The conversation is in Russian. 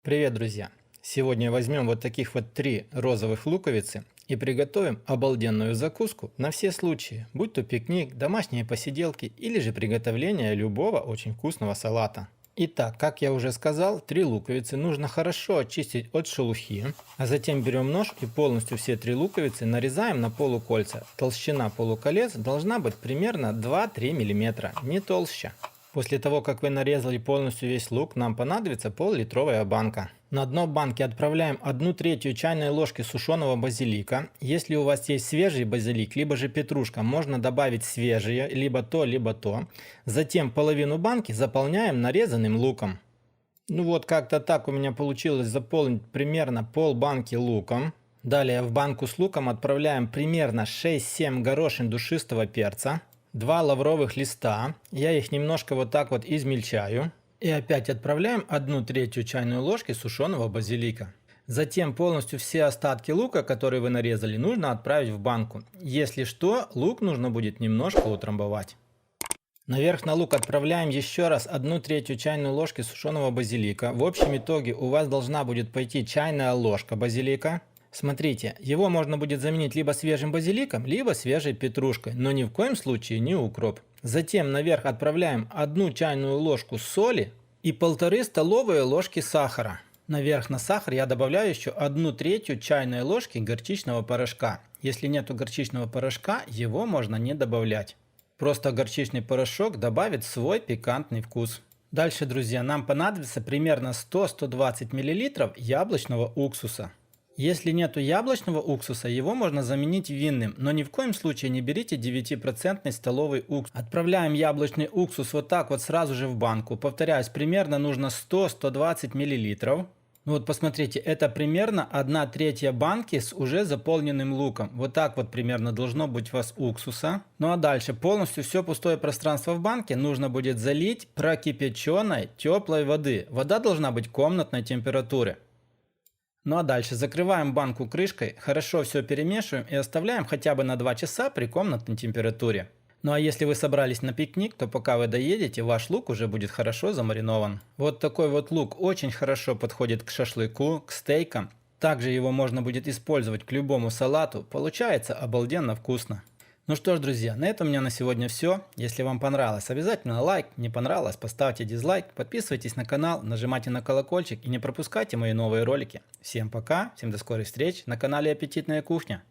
Привет, друзья! Сегодня возьмем вот таких вот 3 розовых луковицы и приготовим обалденную закуску на все случаи, будь то пикник, домашние посиделки или же приготовление любого очень вкусного салата. Итак, как я уже сказал, 3 луковицы нужно хорошо очистить от шелухи, а затем берем нож и полностью все 3 луковицы нарезаем на полукольца. Толщина полуколец должна быть примерно 2-3 мм, не толще. После того, как вы нарезали полностью весь лук, нам понадобится пол-литровая банка. На дно банки отправляем 1/3 чайной ложки сушеного базилика. Если у вас есть свежий базилик, либо же петрушка, можно добавить свежие, либо то, либо то. Затем половину банки заполняем нарезанным луком. Ну вот как-то так у меня получилось заполнить примерно пол банки луком. Далее в банку с луком отправляем примерно 6-7 горошин душистого перца. 2 лавровых листа, я их немножко вот так вот измельчаю. И опять отправляем 1/3 чайной ложки сушеного базилика. Затем полностью все остатки лука, которые вы нарезали, нужно отправить в банку. Если что, лук нужно будет немножко утрамбовать. Наверх на лук отправляем еще раз 1/3 чайной ложки сушеного базилика. В общем итоге у вас должна будет пойти чайная ложка базилика. Смотрите, его можно будет заменить либо свежим базиликом, либо свежей петрушкой, но ни в коем случае не укроп. Затем наверх отправляем 1 чайную ложку соли и 1,5 столовые ложки сахара. Наверх на сахар я добавляю еще 1/3 чайной ложки горчичного порошка. Если нету горчичного порошка, его можно не добавлять. Просто горчичный порошок добавит свой пикантный вкус. Дальше, друзья, нам понадобится примерно 100-120 мл яблочного уксуса. Если нету яблочного уксуса, его можно заменить винным, но ни в коем случае не берите 9% столовый уксус. Отправляем яблочный уксус вот так вот сразу же в банку. Повторяюсь, примерно нужно 100-120 мл. Ну вот посмотрите, это примерно 1/3 банки с уже заполненным луком. Вот так вот примерно должно быть у вас уксуса. Ну а дальше полностью все пустое пространство в банке нужно будет залить прокипяченной теплой воды. Вода должна быть комнатной температуры. Ну а дальше закрываем банку крышкой, хорошо все перемешиваем и оставляем хотя бы на 2 часа при комнатной температуре. Ну а если вы собрались на пикник, то пока вы доедете, ваш лук уже будет хорошо замаринован. Вот такой вот лук очень хорошо подходит к шашлыку, к стейкам. Также его можно будет использовать к любому салату, получается обалденно вкусно. Ну что ж, друзья, на этом у меня на сегодня все. Если вам понравилось, обязательно лайк, не понравилось, поставьте дизлайк, подписывайтесь на канал, нажимайте на колокольчик и не пропускайте мои новые ролики. Всем пока, всем до скорых встреч на канале Аппетитная кухня.